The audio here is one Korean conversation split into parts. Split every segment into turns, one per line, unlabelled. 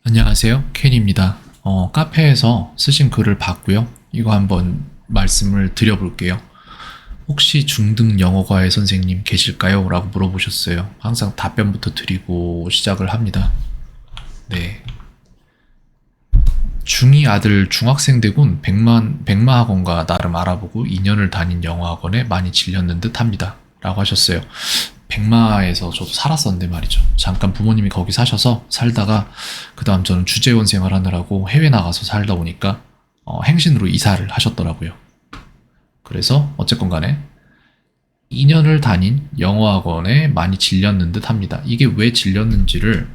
안녕하세요. 켄입니다. 카페에서 쓰신 글을 봤고요. 이거 한번 말씀을 드려볼게요. 혹시 중등 영어과외 선생님 계실까요? 라고 물어보셨어요. 항상 답변부터 드리고 시작을 합니다. 네. 중2 아들 중학생 되곤 백마 학원과 나름 알아보고 2년을 다닌 영어 학원에 많이 질렸는 듯 합니다. 라고 하셨어요. 백마에서 저도 살았었는데 말이죠. 잠깐 부모님이 거기 사셔서 살다가 그 다음 저는 주재원 생활하느라고 해외 나가서 살다 보니까 행신으로 이사를 하셨더라고요. 그래서 어쨌건 간에 2년을 다닌 영어학원에 많이 질렸는 듯 합니다. 이게 왜 질렸는지를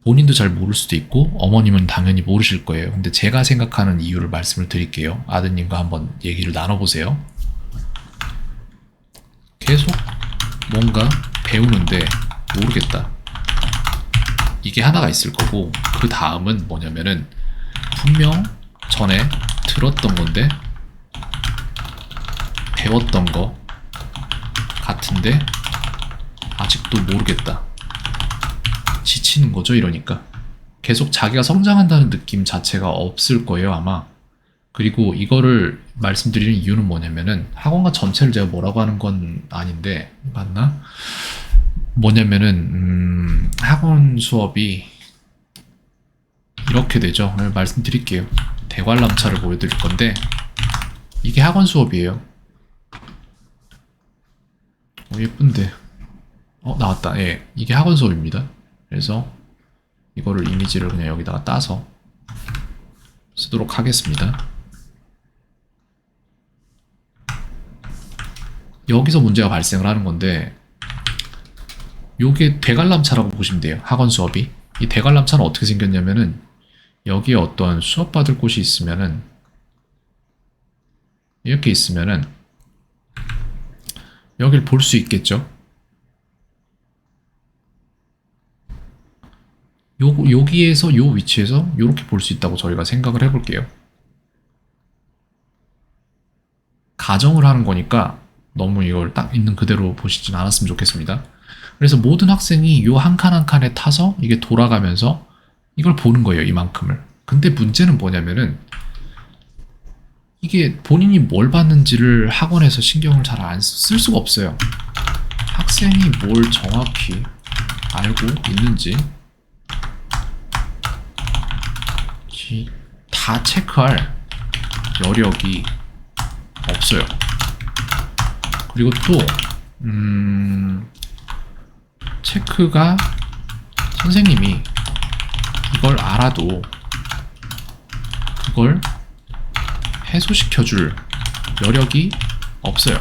본인도 잘 모를 수도 있고 어머님은 당연히 모르실 거예요. 근데 제가 생각하는 이유를 말씀을 드릴게요. 아드님과 한번 얘기를 나눠보세요. 계속 뭔가 배우는데 모르겠다. 이게 하나가 있을 거고, 그 다음은 뭐냐면은 분명 전에 들었던 건데 배웠던 거 같은데 아직도 모르겠다. 지치는 거죠. 이러니까 계속 자기가 성장한다는 느낌 자체가 없을 거예요, 아마. 그리고 이거를 말씀드리는 이유는 뭐냐면은 학원과 전체를 제가 뭐라고 하는 건 아닌데, 맞나? 뭐냐면은 학원 수업이 이렇게 되죠. 말씀드릴게요. 대관람차를 보여드릴 건데 이게 학원 수업이에요. 예쁜데 나왔다. 예, 이게 학원 수업입니다. 그래서 이거를 이미지를 그냥 여기다가 따서 쓰도록 하겠습니다. 여기서 문제가 발생을 하는 건데, 요게 대관람차라고 보시면 돼요. 학원 수업이. 이 대관람차는 어떻게 생겼냐면은 여기에 어떤 수업 받을 곳이 있으면은 이렇게 있으면은 여길 볼 수 있겠죠. 여기에서 요 위치에서 요렇게 볼 수 있다고 저희가 생각을 해볼게요. 가정을 하는 거니까 너무 이걸 딱 있는 그대로 보시진 않았으면 좋겠습니다. 그래서 모든 학생이 요 한 칸 한 칸에 타서 이게 돌아가면서 이걸 보는 거예요, 이만큼을. 근데 문제는 뭐냐면은 이게 본인이 뭘 봤는지를 학원에서 신경을 잘 안 쓸 수가 없어요. 학생이 뭘 정확히 알고 있는지 다 체크할 여력이 없어요. 그리고 또 체크가 선생님이 이걸 알아도 그걸 해소시켜줄 여력이 없어요.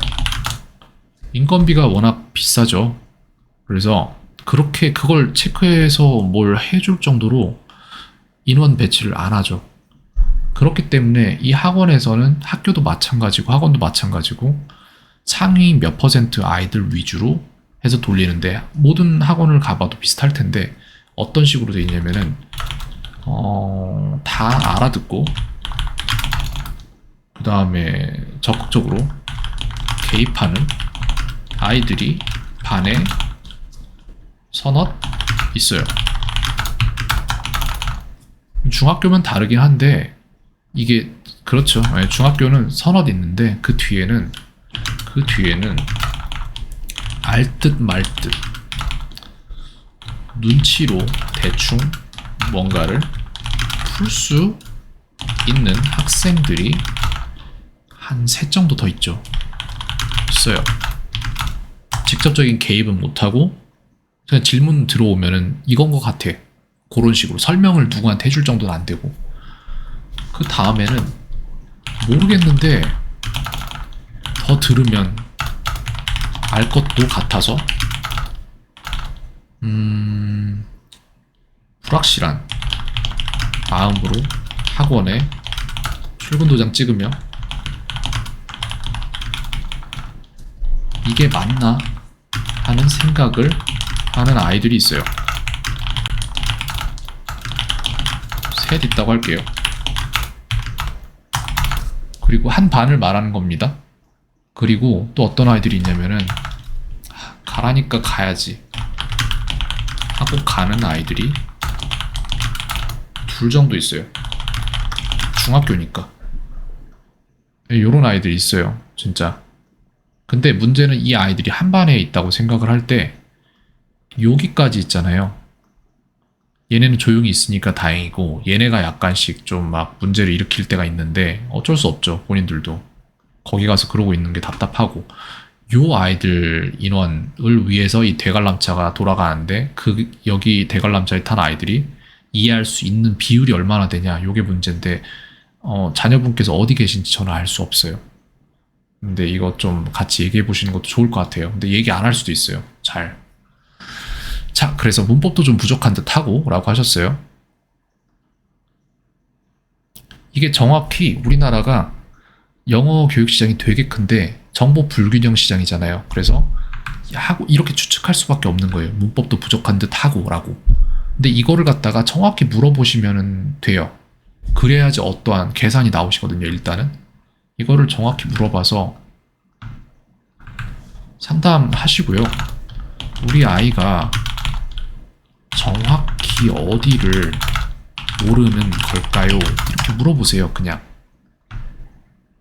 인건비가 워낙 비싸죠. 그래서 그렇게 그걸 체크해서 뭘 해줄 정도로 인원 배치를 안 하죠. 그렇기 때문에 이 학원에서는 학교도 마찬가지고 학원도 마찬가지고 상위 몇 퍼센트 아이들 위주로 해서 돌리는데, 모든 학원을 가봐도 비슷할 텐데 어떤 식으로 돼 있냐면은 다 알아듣고 그 다음에 적극적으로 개입하는 아이들이 반에 서넛 있어요. 중학교면 다르긴 한데 이게 그렇죠. 중학교는 서넛 있는데 그 뒤에는 알 듯 말 듯 눈치로 대충 뭔가를 풀 수 있는 학생들이 한 3 정도 더 있어요. 직접적인 개입은 못하고 그냥 질문 들어오면은 이건 것 같아, 그런 식으로 설명을 누구한테 해줄 정도는 안 되고, 그 다음에는 모르겠는데 더 들으면 알 것도 같아서 불확실한 마음으로 학원에 출근 도장 찍으며 이게 맞나 하는 생각을 하는 아이들이 있어요. 셋 있다고 할게요. 그리고 한 반을 말하는 겁니다. 그리고 또 어떤 아이들이 있냐면은 가라니까 가야지 하고 가는 아이들이 둘 정도 있어요. 중학교니까. 요런 아이들이 있어요. 진짜. 근데 문제는 이 아이들이 한 반에 있다고 생각을 할 때 여기까지 있잖아요. 얘네는 조용히 있으니까 다행이고 얘네가 약간씩 좀 막 문제를 일으킬 때가 있는데 어쩔 수 없죠. 본인들도. 거기 가서 그러고 있는 게 답답하고 요 아이들 인원을 위해서 이 대관람차가 돌아가는데 여기 대관람차에 탄 아이들이 이해할 수 있는 비율이 얼마나 되냐 요게 문제인데 자녀분께서 어디 계신지 저는 알 수 없어요. 근데 이거 좀 같이 얘기해 보시는 것도 좋을 것 같아요. 근데 얘기 안 할 수도 있어요. 잘. 자, 그래서 문법도 좀 부족한 듯 하고 라고 하셨어요. 이게 정확히 우리나라가 영어 교육 시장이 되게 큰데 정보 불균형 시장이잖아요. 그래서 이렇게 추측할 수밖에 없는 거예요. 문법도 부족한 듯 하고 라고. 근데 이거를 갖다가 정확히 물어보시면 돼요. 그래야지 어떠한 계산이 나오시거든요. 일단은 이거를 정확히 물어봐서 상담하시고요. 우리 아이가 정확히 어디를 모르는 걸까요? 이렇게 물어보세요. 그냥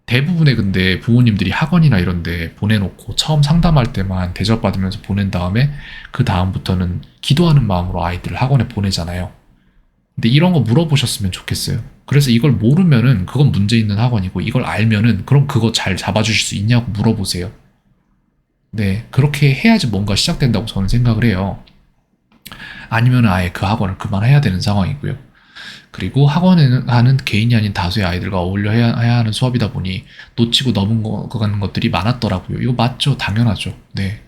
대부분의 근데 부모님들이 학원이나 이런 데 보내놓고 처음 상담할 때만 대접받으면서 보낸 다음에 그 다음부터는 기도하는 마음으로 아이들을 학원에 보내잖아요. 근데 이런 거 물어보셨으면 좋겠어요. 그래서 이걸 모르면은 그건 문제 있는 학원이고 이걸 알면은 그럼 그거 잘 잡아주실 수 있냐고 물어보세요. 네, 그렇게 해야지 뭔가 시작된다고 저는 생각을 해요. 아니면 아예 그 학원을 그만해야 되는 상황이고요. 그리고 학원에는 하는 개인이 아닌 다수의 아이들과 어울려 해야 하는 수업이다 보니 놓치고 넘어가는 것들이 많았더라고요. 이거 맞죠? 당연하죠. 네.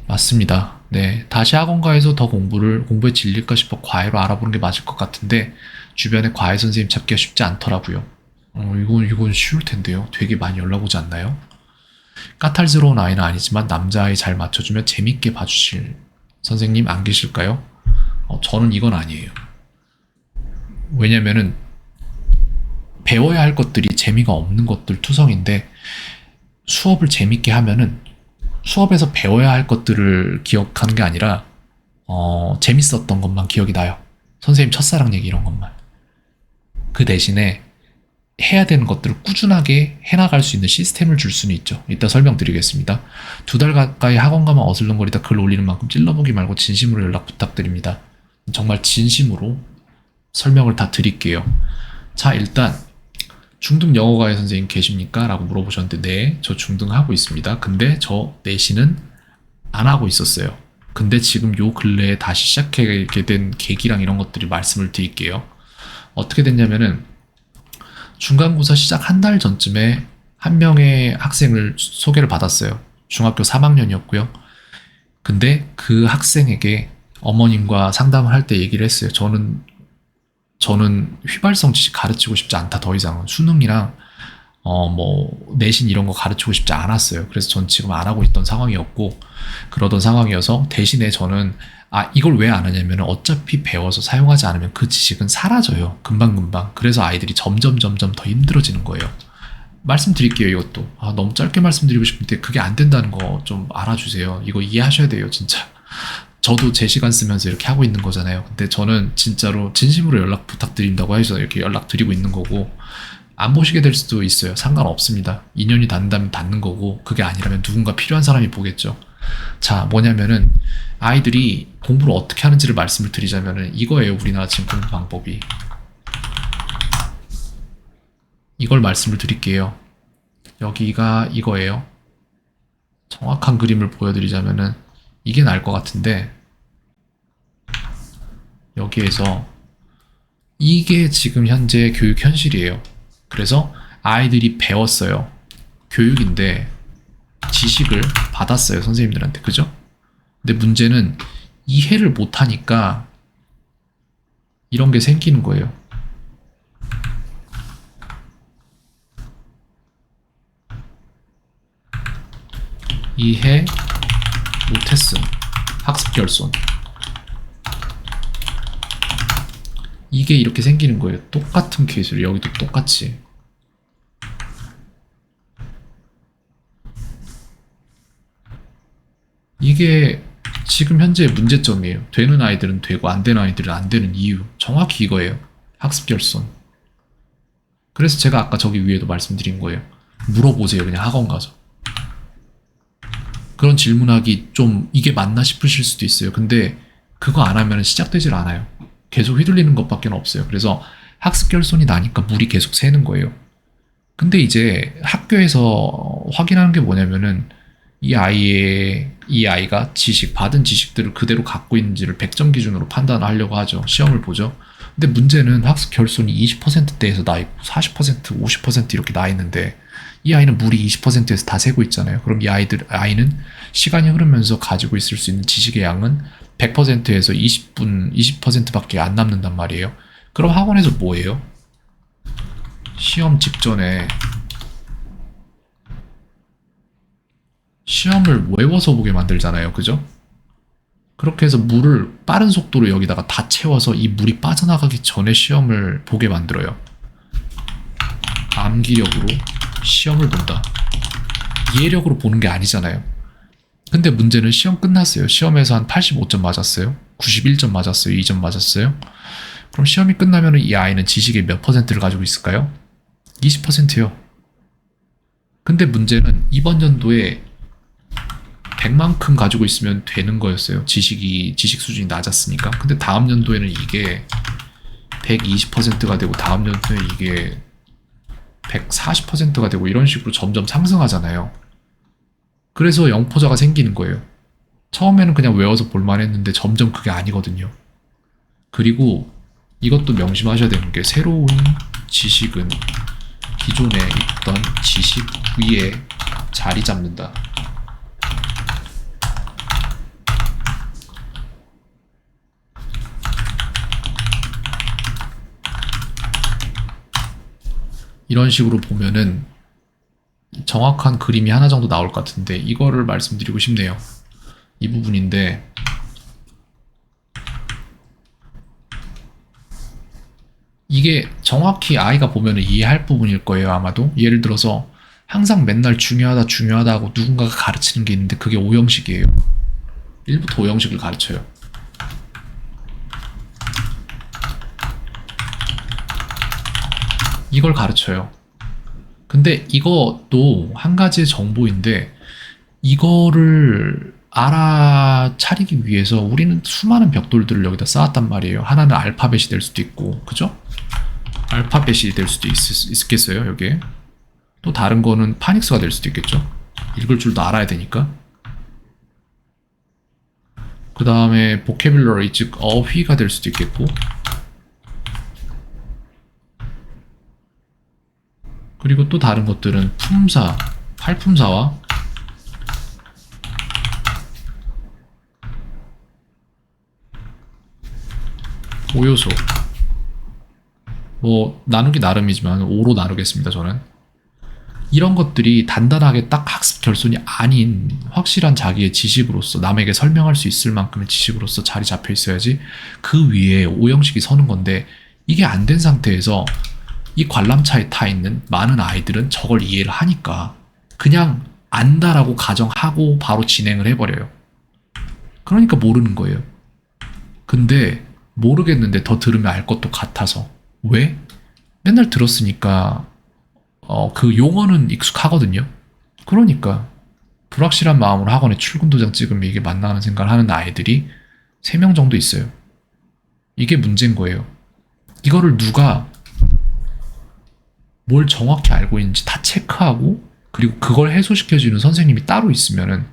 맞습니다. 네. 다시 학원가에서 더 공부에 질릴까 싶어 과외로 알아보는 게 맞을 것 같은데, 주변에 과외 선생님 찾기가 쉽지 않더라고요. 이건 쉬울 텐데요. 되게 많이 연락 오지 않나요? 까탈스러운 아이는 아니지만 남자아이 잘 맞춰주면 재밌게 봐주실 선생님 안 계실까요? 저는 이건 아니에요. 왜냐면은 배워야 할 것들이 재미가 없는 것들 투성인데 수업을 재밌게 하면은 수업에서 배워야 할 것들을 기억하는 게 아니라 재밌었던 것만 기억이 나요. 선생님 첫사랑 얘기 이런 것만. 그 대신에 해야 되는 것들을 꾸준하게 해나갈 수 있는 시스템을 줄 수는 있죠. 이따 설명드리겠습니다. 2달 가까이 학원 가면 어슬렁거리다 글 올리는 만큼 찔러보기 말고 진심으로 연락 부탁드립니다. 정말 진심으로 설명을 다 드릴게요. 자, 일단 중등 영어과외 선생님 계십니까? 라고 물어보셨는데 네, 저 중등하고 있습니다. 근데 저 내신은 안 하고 있었어요. 근데 지금 요 근래에 다시 시작하게 된 계기랑 이런 것들이 말씀을 드릴게요. 어떻게 됐냐면은 중간고사 시작 한 달 전쯤에 한 명의 학생을 소개를 받았어요. 중학교 3학년이었고요. 근데 그 학생에게 어머님과 상담을 할 때 얘기를 했어요. 저는 휘발성 지식 가르치고 싶지 않다. 더 이상은 수능이랑 내신 이런 거 가르치고 싶지 않았어요. 그래서 전 지금 안 하고 있던 상황이었고 그러던 상황이어서 대신에 저는 이걸 왜 안 하냐면 어차피 배워서 사용하지 않으면 그 지식은 사라져요. 금방금방. 그래서 아이들이 점점 더 힘들어지는 거예요. 말씀드릴게요. 이것도 너무 짧게 말씀드리고 싶은데 그게 안 된다는 거 좀 알아주세요. 이거 이해하셔야 돼요. 진짜. 저도 제 시간 쓰면서 이렇게 하고 있는 거잖아요. 근데 저는 진짜로 진심으로 연락 부탁드린다고 해서 이렇게 연락 드리고 있는 거고 안 보시게 될 수도 있어요. 상관없습니다. 인연이 닿는다면 닿는 거고 그게 아니라면 누군가 필요한 사람이 보겠죠. 자, 뭐냐면은 아이들이 공부를 어떻게 하는지를 말씀을 드리자면은 이거예요. 우리나라 지금 공부 방법이. 이걸 말씀을 드릴게요. 여기가 이거예요. 정확한 그림을 보여드리자면은 이게 나을 것 같은데 여기에서 이게 지금 현재 교육 현실이에요. 그래서 아이들이 배웠어요. 교육인데 지식을 받았어요. 선생님들한테. 그죠? 근데 문제는 이해를 못하니까 이런 게 생기는 거예요. 이해 못했음. 학습 결손. 이게 이렇게 생기는 거예요. 똑같은 케이스를 여기도 똑같이. 이게 지금 현재 문제점이에요. 되는 아이들은 되고 안 되는 아이들은 안 되는 이유. 정확히 이거예요. 학습 결손. 그래서 제가 아까 저기 위에도 말씀드린 거예요. 물어보세요. 그냥 학원 가서. 그런 질문하기 좀 이게 맞나 싶으실 수도 있어요. 근데 그거 안 하면 시작되질 않아요. 계속 휘둘리는 것밖에 없어요. 그래서 학습 결손이 나니까 물이 계속 새는 거예요. 근데 이제 학교에서 확인하는 게 뭐냐면은 이 아이가 받은 지식들을 그대로 갖고 있는지를 100점 기준으로 판단하려고 하죠. 시험을 보죠. 근데 문제는 학습 결손이 20%대에서 나 있고 40%, 50% 이렇게 나 있는데 이 아이는 물이 20%에서 다 새고 있잖아요. 그럼 이 아이는 시간이 흐르면서 가지고 있을 수 있는 지식의 양은 100%에서 20%밖에 안 남는단 말이에요. 그럼 학원에서 뭐예요? 시험 직전에 시험을 외워서 보게 만들잖아요. 그죠? 그렇게 해서 물을 빠른 속도로 여기다가 다 채워서 이 물이 빠져나가기 전에 시험을 보게 만들어요. 암기력으로 시험을 본다. 이해력으로 보는 게 아니잖아요. 근데 문제는 시험 끝났어요. 시험에서 한 85점 맞았어요. 91점 맞았어요. 2점 맞았어요. 그럼 시험이 끝나면 이 아이는 지식의 몇 퍼센트를 가지고 있을까요? 20%요. 근데 문제는 이번 연도에 100만큼 가지고 있으면 되는 거였어요. 지식 수준이 낮았으니까. 근데 다음 연도에는 이게 120%가 되고 다음 연도에 이게 140%가 되고 이런 식으로 점점 상승하잖아요. 그래서 영포자가 생기는 거예요. 처음에는 그냥 외워서 볼만 했는데 점점 그게 아니거든요. 그리고 이것도 명심하셔야 되는 게 새로운 지식은 기존에 있던 지식 위에 자리 잡는다. 이런 식으로 보면은 정확한 그림이 하나 정도 나올 것 같은데 이거를 말씀드리고 싶네요. 이 부분인데 이게 정확히 아이가 보면은 이해할 부분일 거예요. 아마도 예를 들어서 항상 맨날 중요하다 하고 누군가가 가르치는 게 있는데 그게 5형식이에요. 1부터 5형식을 가르쳐요. 이걸 가르쳐요. 근데 이것도 한 가지의 정보인데 이거를 알아차리기 위해서 우리는 수많은 벽돌들을 여기다 쌓았단 말이에요. 하나는 알파벳이 될 수도 있고, 그죠? 알파벳이 될 수도 있겠어요, 여기에. 또 다른 거는 파닉스가 될 수도 있겠죠? 읽을 줄도 알아야 되니까. 그 다음에 보캐뷸러리, 즉 어휘가 될 수도 있겠고, 그리고 또 다른 것들은 품사, 팔품사와 오요소. 뭐 나누기 나름이지만 5로 나누겠습니다. 저는 이런 것들이 단단하게 딱 학습 결손이 아닌 확실한 자기의 지식으로서 남에게 설명할 수 있을 만큼의 지식으로서 자리 잡혀 있어야지 그 위에 5형식이 서는 건데 이게 안 된 상태에서 이 관람차에 타 있는 많은 아이들은 저걸 이해를 하니까 그냥 안다라고 가정하고 바로 진행을 해버려요. 그러니까 모르는 거예요. 근데 모르겠는데 더 들으면 알 것도 같아서. 왜? 맨날 들었으니까 그 용어는 익숙하거든요. 그러니까 불확실한 마음으로 학원에 출근 도장 찍으면 이게 맞나 하는 생각을 하는 아이들이 3명 정도 있어요. 이게 문제인 거예요. 이거를 누가 뭘 정확히 알고 있는지 다 체크하고 그리고 그걸 해소시켜주는 선생님이 따로 있으면은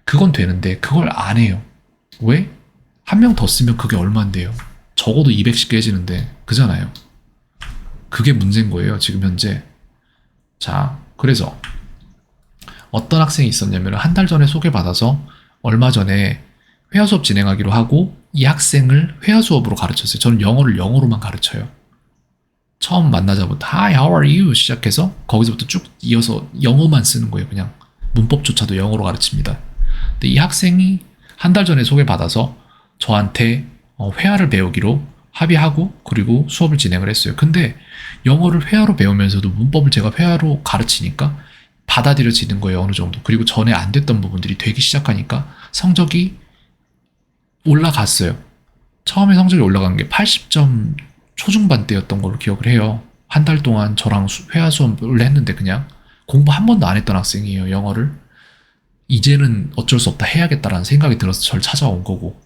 그건 되는데 그걸 안 해요. 왜? 한 명 더 쓰면 그게 얼만데요? 적어도 200씩 깨지는데 그잖아요. 그게 문제인 거예요. 지금 현재. 자, 그래서 어떤 학생이 있었냐면 한 달 전에 소개받아서 얼마 전에 회화 수업 진행하기로 하고 이 학생을 회화 수업으로 가르쳤어요. 저는 영어를 영어로만 가르쳐요. 처음 만나자부터 Hi, how are you? 시작해서 거기서부터 쭉 이어서 영어만 쓰는 거예요. 그냥 문법조차도 영어로 가르칩니다. 근데 이 학생이 한 달 전에 소개받아서 저한테 회화를 배우기로 합의하고 그리고 수업을 진행을 했어요. 근데 영어를 회화로 배우면서도 문법을 제가 회화로 가르치니까 받아들여지는 거예요. 어느 정도. 그리고 전에 안 됐던 부분들이 되기 시작하니까 성적이 올라갔어요. 처음에 성적이 올라간 게 80점 초중반대였던 걸로 기억을 해요. 한 달 동안 저랑 회화 수업을 했는데 그냥 공부 한 번도 안 했던 학생이에요, 영어를. 이제는 어쩔 수 없다 해야겠다라는 생각이 들어서 저를 찾아온 거고.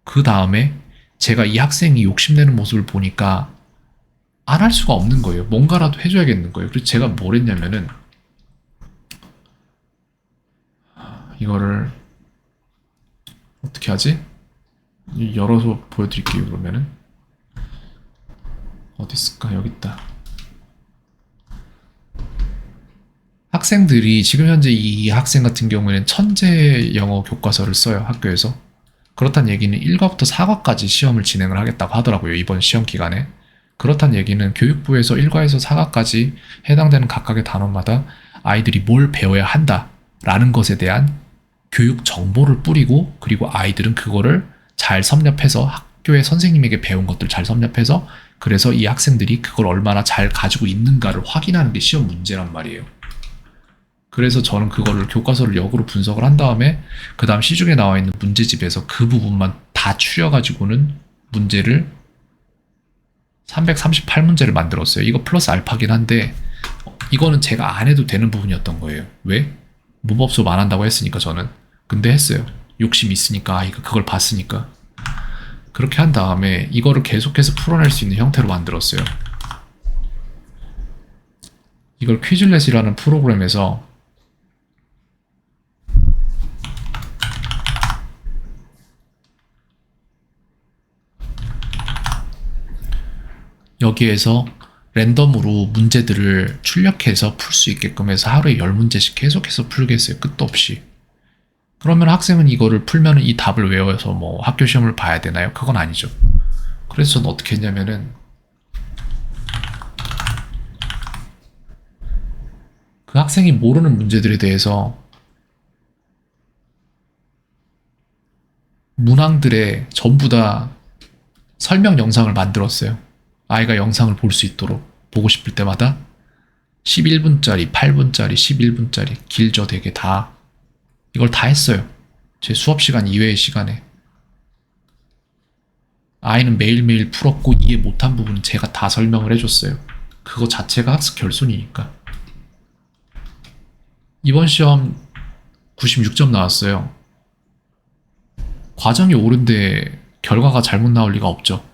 그 다음에 제가 이 학생이 욕심내는 모습을 보니까 안 할 수가 없는 거예요. 뭔가라도 해줘야겠는 거예요. 그래서 제가 뭘 했냐면은 이거를 어떻게 하지? 열어서 보여드릴게요. 그러면은 어디 있을까? 여기 있다. 학생들이 지금 현재 이 학생 같은 경우에는 천재 영어 교과서를 써요. 학교에서. 그렇다는 얘기는 1과부터 4과까지 시험을 진행을 하겠다고 하더라고요. 이번 시험 기간에. 그렇다는 얘기는 교육부에서 1과에서 4과까지 해당되는 각각의 단원마다 아이들이 뭘 배워야 한다라는 것에 대한 교육 정보를 뿌리고, 그리고 아이들은 그거를 잘 섭렵해서 학교의 선생님에게 배운 것들 잘 섭렵해서, 그래서 이 학생들이 그걸 얼마나 잘 가지고 있는가를 확인하는 게 시험 문제란 말이에요. 그래서 저는 그거를 교과서를 역으로 분석을 한 다음에 그 다음 시중에 나와 있는 문제집에서 그 부분만 다 추려가지고는 문제를 338문제를 만들었어요. 이거 플러스 알파긴 한데 이거는 제가 안 해도 되는 부분이었던 거예요. 왜? 문법 수업 안 한다고 했으니까 저는. 근데 했어요. 욕심 있으니까, 이거 그걸 봤으니까. 그렇게 한 다음에 이거를 계속해서 풀어낼 수 있는 형태로 만들었어요. 이걸 퀴즐렛이라는 프로그램에서 여기에서 랜덤으로 문제들을 출력해서 풀 수 있게끔 해서 하루에 10문제씩 계속해서 풀게 했어요. 끝도 없이. 그러면 학생은 이거를 풀면 이 답을 외워서 뭐 학교 시험을 봐야 되나요? 그건 아니죠. 그래서 저는 어떻게 했냐면은 그 학생이 모르는 문제들에 대해서 문항들에 전부 다 설명 영상을 만들었어요. 아이가 영상을 볼 수 있도록 보고 싶을 때마다 11분짜리, 8분짜리, 11분짜리 길죠 되게 다. 이걸 다 했어요. 제 수업 시간 이외의 시간에. 아이는 매일매일 풀었고 이해 못한 부분은 제가 다 설명을 해줬어요. 그거 자체가 학습 결손이니까. 이번 시험 96점 나왔어요. 과정이 옳은데 결과가 잘못 나올 리가 없죠.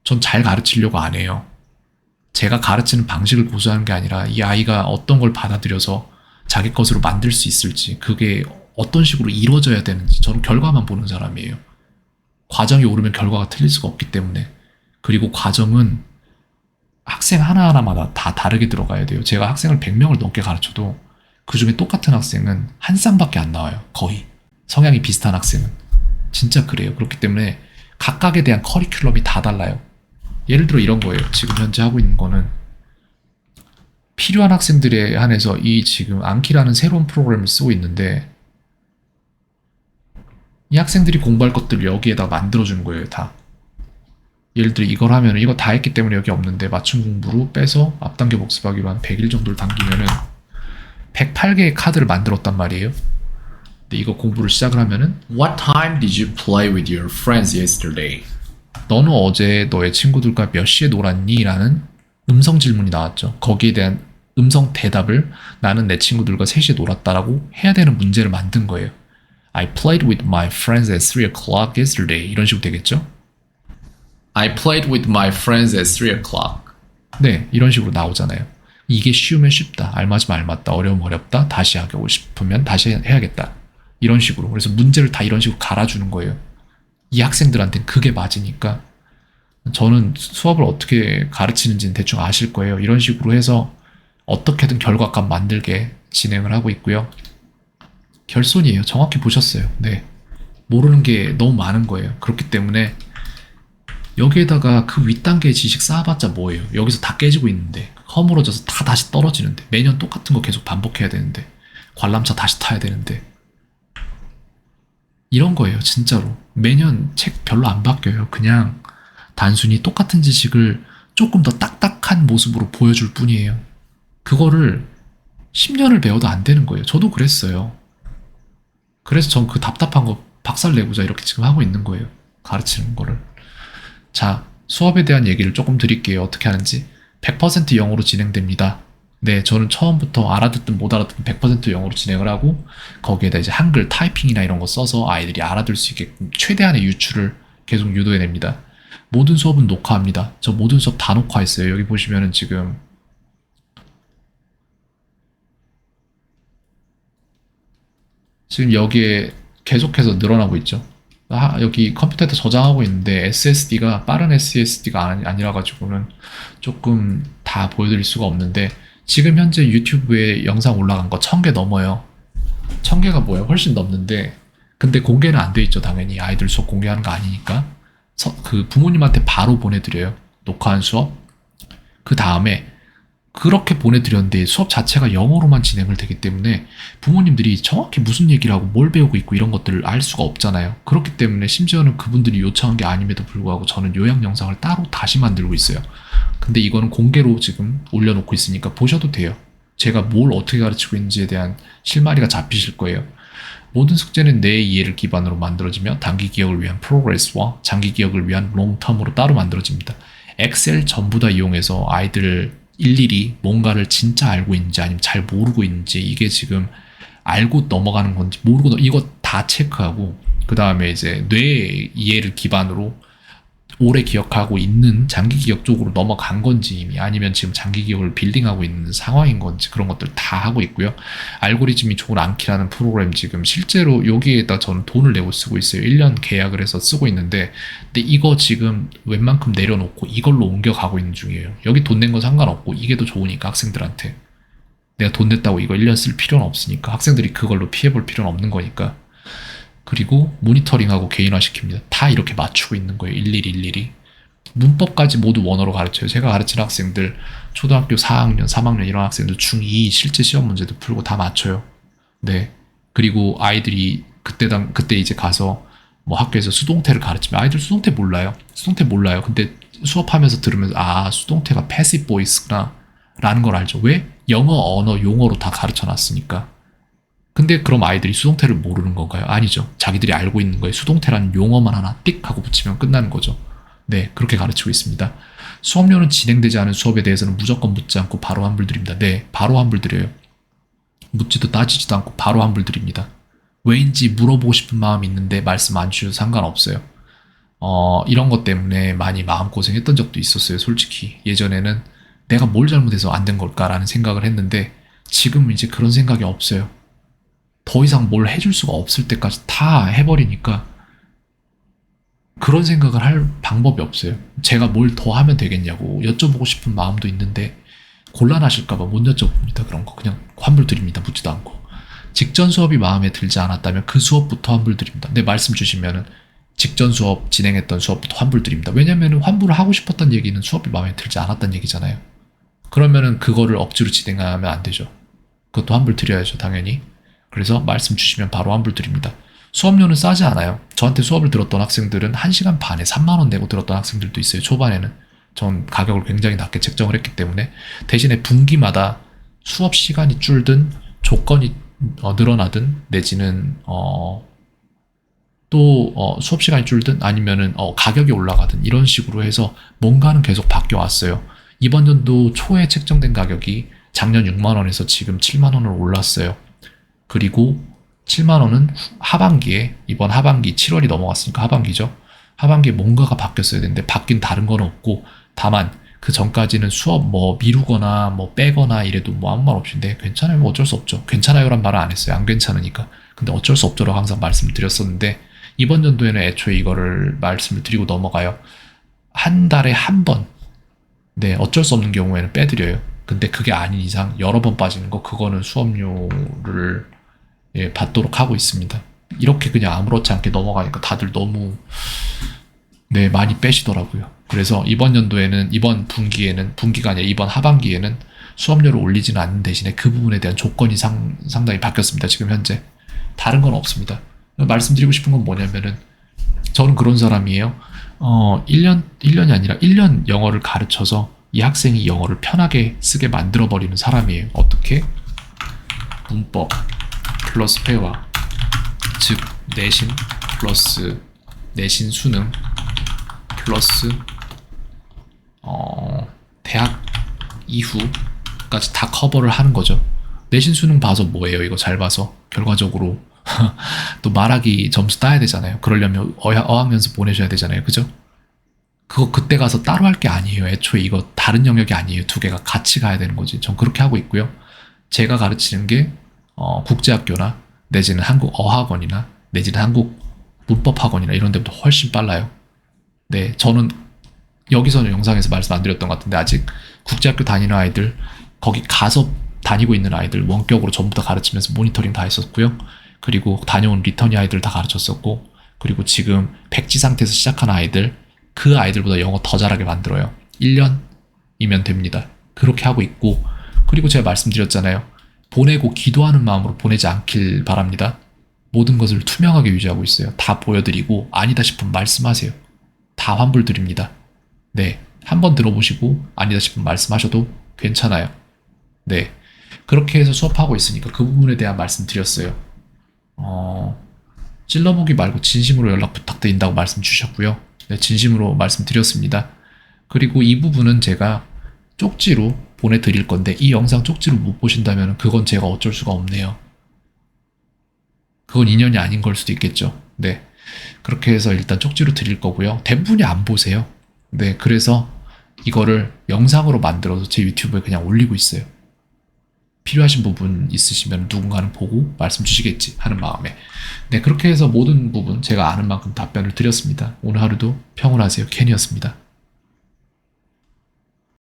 전 잘 가르치려고 안 해요. 제가 가르치는 방식을 고수하는 게 아니라 이 아이가 어떤 걸 받아들여서 자기 것으로 만들 수 있을지, 그게 어떤 식으로 이루어져야 되는지, 저는 결과만 보는 사람이에요. 과정이 옳으면 결과가 틀릴 수가 없기 때문에. 그리고 과정은 학생 하나하나마다 다 다르게 들어가야 돼요. 제가 학생을 100명을 넘게 가르쳐도 그 중에 똑같은 학생은 한 쌍밖에 안 나와요. 거의. 성향이 비슷한 학생은. 진짜 그래요. 그렇기 때문에 각각에 대한 커리큘럼이 다 달라요. 예를 들어 이런 거예요. 지금 현재 하고 있는 거는 필요한 학생들에 한해서 이 지금 안키라는 새로운 프로그램을 쓰고 있는데, 이 학생들이 공부할 것들을 여기에다 만들어주는 거예요. 다. 예를 들어 이걸 하면 이거 다 했기 때문에 여기 없는데 맞춤 공부로 빼서 앞당겨 복습하기로 한 100일 정도를 당기면은 108개의 카드를 만들었단 말이에요. 근데 이거 공부를 시작을 하면은 What time did you play with your friends yesterday? 너는 어제 너의 친구들과 몇 시에 놀았니? 라는 음성 질문이 나왔죠. 거기에 대한 음성 대답을 나는 내 친구들과 3시에 놀았다라고 해야 되는 문제를 만든 거예요. I played with my friends at 3 o'clock yesterday. 이런 식으로 되겠죠? I played with my friends at 3 o'clock. 네, 이런 식으로 나오잖아요. 이게 쉬우면 쉽다, 알맞으면 알맞다, 어려우면 어렵다, 다시 하고 싶으면 다시 해야겠다. 이런 식으로. 그래서 문제를 다 이런 식으로 갈아주는 거예요. 이 학생들한테는 그게 맞으니까. 저는 수업을 어떻게 가르치는지는 대충 아실 거예요. 이런 식으로 해서 어떻게든 결과값 만들게 진행을 하고 있고요. 결손이에요. 정확히 보셨어요. 네. 모르는 게 너무 많은 거예요. 그렇기 때문에 여기에다가 그 윗단계의 지식 쌓아봤자 뭐예요. 여기서 다 깨지고 있는데, 허물어져서 다 다시 떨어지는데, 매년 똑같은 거 계속 반복해야 되는데, 관람차 다시 타야 되는데, 이런 거예요. 진짜로. 매년 책 별로 안 바뀌어요. 그냥 단순히 똑같은 지식을 조금 더 딱딱한 모습으로 보여줄 뿐이에요. 그거를 10년을 배워도 안 되는 거예요. 저도 그랬어요. 그래서 전 그 답답한 거 박살 내보자 이렇게 지금 하고 있는 거예요. 가르치는 거를. 자, 수업에 대한 얘기를 조금 드릴게요. 어떻게 하는지. 100% 영어로 진행됩니다. 네, 저는 처음부터 알아듣든 못 알아듣든 100% 영어로 진행을 하고 거기에다 이제 한글 타이핑이나 이런 거 써서 아이들이 알아들 수 있게끔 최대한의 유출을 계속 유도해냅니다. 모든 수업은 녹화합니다. 저 모든 수업 다 녹화했어요. 여기 보시면은 지금 여기에 계속해서 늘어나고 있죠. 여기 컴퓨터에다 저장하고 있는데 SSD가 빠른 SSD가 아니라 가지고는 조금 다 보여드릴 수가 없는데 지금 현재 유튜브에 영상 올라간 거 1000개 넘어요. 1000개가 뭐예요? 훨씬 넘는데 근데 공개는 안 돼 있죠. 당연히 아이들 수업 공개하는 거 아니니까 그 부모님한테 바로 보내드려요. 녹화한 수업. 그 다음에 그렇게 보내드렸는데 수업 자체가 영어로만 진행을 되기 때문에 부모님들이 정확히 무슨 얘기를 하고 뭘 배우고 있고 이런 것들을 알 수가 없잖아요. 그렇기 때문에 심지어는 그분들이 요청한 게 아님에도 불구하고 저는 요약 영상을 따로 다시 만들고 있어요. 근데 이거는 공개로 지금 올려놓고 있으니까 보셔도 돼요. 제가 뭘 어떻게 가르치고 있는지에 대한 실마리가 잡히실 거예요. 모든 숙제는 내 이해를 기반으로 만들어지며 단기 기억을 위한 프로그레스와 장기 기억을 위한 롱텀으로 따로 만들어집니다. 엑셀 전부 다 이용해서 아이들 일일이 뭔가를 진짜 알고 있는지 아니면 잘 모르고 있는지 이게 지금 알고 넘어가는 건지 모르고 이거 다 체크하고 그 다음에 이제 뇌 이해를 기반으로 오래 기억하고 있는 장기 기억 쪽으로 넘어간 건지 이미 아니면 지금 장기 기억을 빌딩하고 있는 상황인 건지 그런 것들 다 하고 있고요. 알고리즘이 좋은 암키라는 프로그램 지금 실제로 여기에다 저는 돈을 내고 쓰고 있어요. 1년 계약을 해서 쓰고 있는데 근데 이거 지금 웬만큼 내려놓고 이걸로 옮겨가고 있는 중이에요. 여기 돈 낸 건 상관없고 이게 더 좋으니까 학생들한테 내가 돈 냈다고 이거 1년 쓸 필요는 없으니까 학생들이 그걸로 피해볼 필요는 없는 거니까 그리고 모니터링하고 개인화시킵니다. 다 이렇게 맞추고 있는 거예요. 일일이. 문법까지 모두 원어로 가르쳐요. 제가 가르치는 학생들 초등학교 4학년, 3학년 이런 학생들 중2 실제 시험 문제도 풀고 다 맞춰요. 네. 그리고 아이들이 그때 이제 가서 뭐 학교에서 수동태를 가르치면 아이들 수동태 몰라요. 근데 수업하면서 들으면서 수동태가 패시브 보이스구나 라는 걸 알죠. 왜? 영어, 언어, 용어로 다 가르쳐 놨으니까. 근데 그럼 아이들이 수동태를 모르는 건가요? 아니죠. 자기들이 알고 있는 거에 수동태라는 용어만 하나 띡 하고 붙이면 끝나는 거죠. 네, 그렇게 가르치고 있습니다. 수업료는 진행되지 않은 수업에 대해서는 무조건 묻지 않고 바로 환불드립니다. 네, 바로 환불드려요. 묻지도 따지지도 않고 바로 환불드립니다. 왜인지 물어보고 싶은 마음이 있는데 말씀 안 주셔도 상관없어요. 이런 것 때문에 많이 마음고생했던 적도 있었어요. 솔직히 예전에는 내가 뭘 잘못해서 안 된 걸까라는 생각을 했는데 지금은 이제 그런 생각이 없어요. 더 이상 뭘 해줄 수가 없을 때까지 다 해버리니까 그런 생각을 할 방법이 없어요. 제가 뭘 더 하면 되겠냐고 여쭤보고 싶은 마음도 있는데 곤란하실까봐 못 여쭤봅니다. 그런 거 그냥 환불드립니다. 묻지도 않고. 직전 수업이 마음에 들지 않았다면 그 수업부터 환불드립니다. 네, 말씀 주시면은 직전 수업 진행했던 수업부터 환불드립니다. 왜냐면은 환불을 하고 싶었던 얘기는 수업이 마음에 들지 않았다는 얘기잖아요. 그러면은 그거를 억지로 진행하면 안 되죠. 그것도 환불드려야죠, 당연히. 그래서 말씀 주시면 바로 환불드립니다. 수업료는 싸지 않아요. 저한테 수업을 들었던 학생들은 1시간 반에 3만원 내고 들었던 학생들도 있어요. 초반에는. 전 가격을 굉장히 낮게 책정을 했기 때문에 대신에 분기마다 수업 시간이 줄든 조건이 늘어나든 내지는 또 수업 시간이 줄든 아니면은 가격이 올라가든 이런 식으로 해서 뭔가는 계속 바뀌어 왔어요. 이번 연도 초에 책정된 가격이 작년 6만원에서 지금 7만원으로 올랐어요. 그리고 7만원은 하반기에 이번 하반기 7월이 넘어갔으니까 하반기죠. 하반기에 뭔가가 바뀌었어야 되는데 바뀐 다른 건 없고 다만 그 전까지는 수업 뭐 미루거나 뭐 빼거나 이래도 뭐 아무 말 없이인데 괜찮아요. 뭐 어쩔 수 없죠. 괜찮아요란 말은 안 했어요. 안 괜찮으니까. 근데 어쩔 수 없죠라고 항상 말씀을 드렸었는데 이번 연도에는 애초에 이거를 말씀을 드리고 넘어가요. 한 달에 한 번. 네, 어쩔 수 없는 경우에는 빼드려요. 근데 그게 아닌 이상 여러 번 빠지는 거 그거는 수업료를 받도록 하고 있습니다. 이렇게 그냥 아무렇지 않게 넘어가니까 다들 너무 많이 빼시더라고요. 그래서 이번 연도에는 이번 분기가 아니라 이번 하반기에는 수업료를 올리지는 않는 대신에 그 부분에 대한 조건이 상당히 바뀌었습니다. 지금 현재 다른 건 없습니다. 말씀드리고 싶은 건 뭐냐면은 저는 그런 사람이에요. 1년이 아니라 1년 영어를 가르쳐서 이 학생이 영어를 편하게 쓰게 만들어버리는 사람이에요. 어떻게? 문법 플러스 회화, 즉 내신 플러스 내신 수능 플러스 대학 이후까지 다 커버를 하는 거죠. 내신 수능 봐서 뭐예요? 이거 잘 봐서 결과적으로 또 말하기 점수 따야 되잖아요. 그러려면 어학연수 보내셔야 되잖아요. 그죠? 그거 그때 가서 따로 할 게 아니에요. 애초에 이거 다른 영역이 아니에요. 두 개가 같이 가야 되는 거지. 전 그렇게 하고 있고요. 제가 가르치는 게 국제학교나 내지는 한국 어학원이나 내지는 한국 문법학원이나 이런 데보다 훨씬 빨라요. 네, 저는 여기서는 영상에서 말씀 안 드렸던 것 같은데 아직 국제학교 다니는 아이들, 거기 가서 다니고 있는 아이들 원격으로 전부 다 가르치면서 모니터링 다 했었고요. 그리고 다녀온 리터니 아이들 다 가르쳤었고, 그리고 지금 백지 상태에서 시작한 아이들, 그 아이들보다 영어 더 잘하게 만들어요. 1년이면 됩니다. 그렇게 하고 있고, 그리고 제가 말씀드렸잖아요. 보내고 기도하는 마음으로 보내지 않길 바랍니다. 모든 것을 투명하게 유지하고 있어요. 다 보여드리고 아니다 싶으면 말씀하세요. 다 환불드립니다. 네, 한번 들어보시고 아니다 싶으면 말씀하셔도 괜찮아요. 네, 그렇게 해서 수업하고 있으니까 그 부분에 대한 말씀 드렸어요. 찔러보기 말고 진심으로 연락 부탁드린다고 말씀 주셨고요. 네, 진심으로 말씀드렸습니다. 그리고 이 부분은 제가 쪽지로 보내드릴 건데 이 영상 쪽지로 못 보신다면 그건 제가 어쩔 수가 없네요. 그건 인연이 아닌 걸 수도 있겠죠. 네, 그렇게 해서 일단 쪽지로 드릴 거고요. 대부분이 안 보세요. 네, 그래서 이거를 영상으로 만들어서 제 유튜브에 그냥 올리고 있어요. 필요하신 부분 있으시면 누군가는 보고 말씀 주시겠지 하는 마음에. 네, 그렇게 해서 모든 부분 제가 아는 만큼 답변을 드렸습니다. 오늘 하루도 평온하세요. 켄이었습니다.